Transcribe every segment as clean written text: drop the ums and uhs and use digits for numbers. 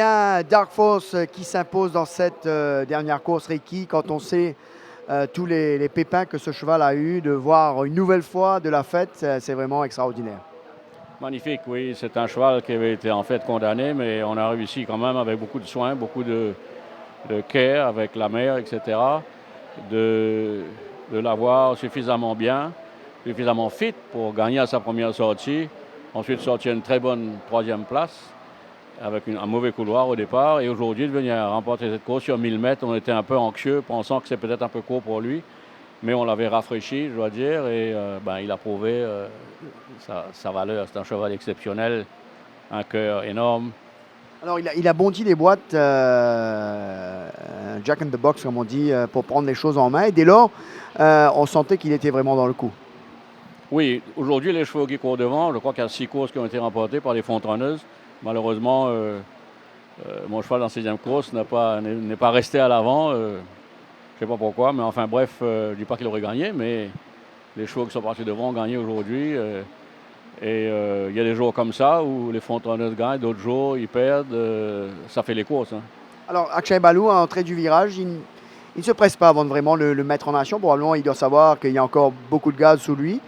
Un Dark Force qui s'impose dans cette dernière course, Ricky, quand on sait tous les pépins que ce cheval a eu, de voir une nouvelle fois de la fête, c'est vraiment extraordinaire. Magnifique, oui. C'est un cheval qui avait été en fait condamné, mais on a réussi quand même avec beaucoup de soins, beaucoup de care avec la mère, etc., de, de l'avoir suffisamment bien, suffisamment fit pour gagner à sa première sortie. Ensuite, sortir une très bonne troisième place avec un mauvais couloir au départ. Et aujourd'hui, de venir remporter cette course sur 1000 mètres, on était un peu anxieux, pensant que c'est peut-être un peu court pour lui. Mais on l'avait rafraîchi, je dois dire, et il a prouvé sa valeur. C'est un cheval exceptionnel, un cœur énorme. Alors, il a bondi les boîtes, Jack in the Box, comme on dit, pour prendre les choses en main. Et dès lors, on sentait qu'il était vraiment dans le coup. Oui, aujourd'hui, les chevaux qui courent devant, je crois qu'il y a 6 courses qui ont été remportées par les Fontreneuses. Malheureusement, mon cheval dans la 6e course n'est pas resté à l'avant. Je ne sais pas pourquoi, mais enfin bref, je ne dis pas qu'il aurait gagné, mais les chevaux qui sont partis devant ont gagné aujourd'hui. Il y a des jours comme ça où les Fontreneuses gagnent, d'autres jours ils perdent. Ça fait les courses. Hein. Alors, Akshay Baloo, à l'entrée du virage, il ne se presse pas avant de vraiment le mettre en action. Probablement, il doit savoir qu'il y a encore beaucoup de gaz sous lui.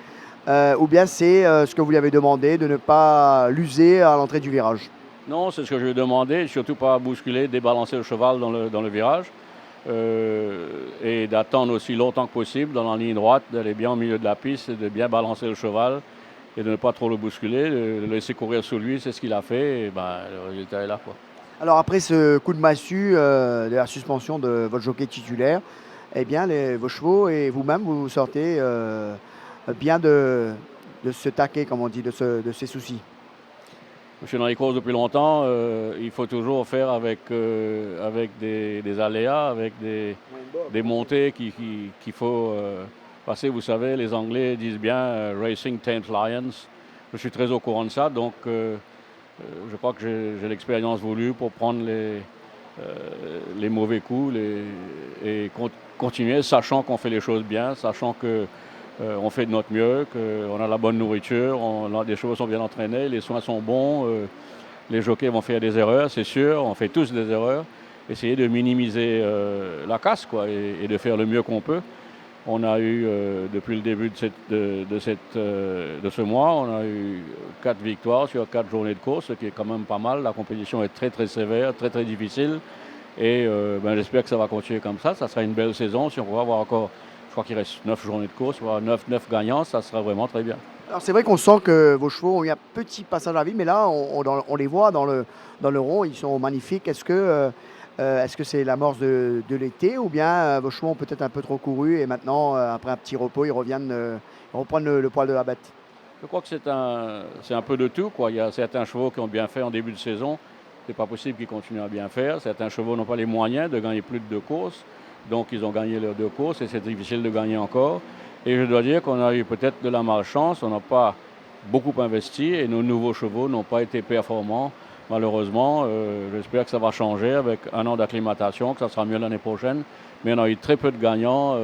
Ou bien c'est ce que vous lui avez demandé, de ne pas l'user à l'entrée du virage. Non, c'est ce que je lui ai demandé, surtout pas bousculer, débalancer le cheval dans le virage. Et d'attendre aussi longtemps que possible dans la ligne droite, d'aller bien au milieu de la piste, et de bien balancer le cheval et de ne pas trop le bousculer, de le laisser courir sous lui, c'est ce qu'il a fait, et le résultat est là, quoi. Alors après ce coup de massue de la suspension de votre jockey titulaire, eh bien vos chevaux et vous-même, vous sortez bien de ce taquet, comme on dit, de ces soucis. Je suis dans les courses depuis longtemps, il faut toujours faire avec des aléas, avec des montées qu'il faut passer. Vous savez, les Anglais disent bien Racing Tames Lions. Je suis très au courant de ça, donc je crois que j'ai l'expérience voulue pour prendre les mauvais coups et continuer, sachant qu'on fait les choses bien, sachant qu'on fait de notre mieux, qu'on a la bonne nourriture, les chevaux sont bien entraînés, les soins sont bons, les jockeys vont faire des erreurs, c'est sûr, on fait tous des erreurs. Essayer de minimiser la casse, quoi, et de faire le mieux qu'on peut. On a eu, depuis le début de ce mois, on a eu 4 victoires sur 4 journées de course, ce qui est quand même pas mal. La compétition est très très sévère, très très difficile. Et j'espère que ça va continuer comme ça. Ça sera une belle saison. Si on va avoir encore, je crois qu'il reste 9 journées de course, 9 gagnants, ça sera vraiment très bien. Alors c'est vrai qu'on sent que vos chevaux ont eu un petit passage à vide, mais là on les voit dans le rond, ils sont magnifiques. Est-ce que c'est l'amorce de l'été ou bien vos chevaux ont peut-être un peu trop couru et maintenant, après un petit repos, ils reprennent le poil de la bête? Je crois que c'est un peu de tout, quoi. Il y a certains chevaux qui ont bien fait en début de saison. C'est pas possible qu'ils continuent à bien faire. Certains chevaux n'ont pas les moyens de gagner plus de 2 courses. Donc ils ont gagné leurs 2 courses et c'est difficile de gagner encore. Et je dois dire qu'on a eu peut-être de la malchance. On n'a pas beaucoup investi et nos nouveaux chevaux n'ont pas été performants. Malheureusement, j'espère que ça va changer avec un an d'acclimatation, que ça sera mieux l'année prochaine. Mais on a eu très peu de gagnants,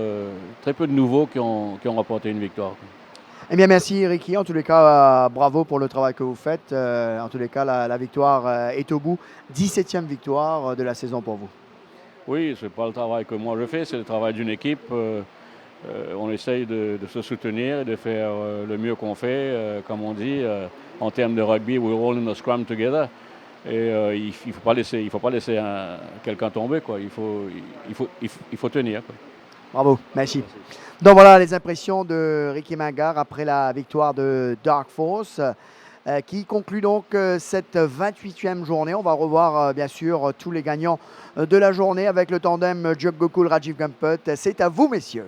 très peu de nouveaux qui ont remporté une victoire. Eh bien, merci Ricky. En tous les cas, bravo pour le travail que vous faites. En tous les cas, la victoire est au bout. 17e victoire de la saison pour vous. Oui, ce n'est pas le travail que moi je fais, c'est le travail d'une équipe. On essaye de se soutenir et de faire le mieux qu'on fait. Comme on dit, en termes de rugby, we're all in a scrum together. Et il ne faut pas laisser quelqu'un tomber, quoi. Il faut tenir, quoi. Bravo, merci. Donc voilà les impressions de Ricky Mingard après la victoire de Dark Force qui conclut donc cette 28e journée. On va revoir bien sûr tous les gagnants de la journée avec le tandem Jock Gokul, Rajiv Gumput. C'est à vous messieurs.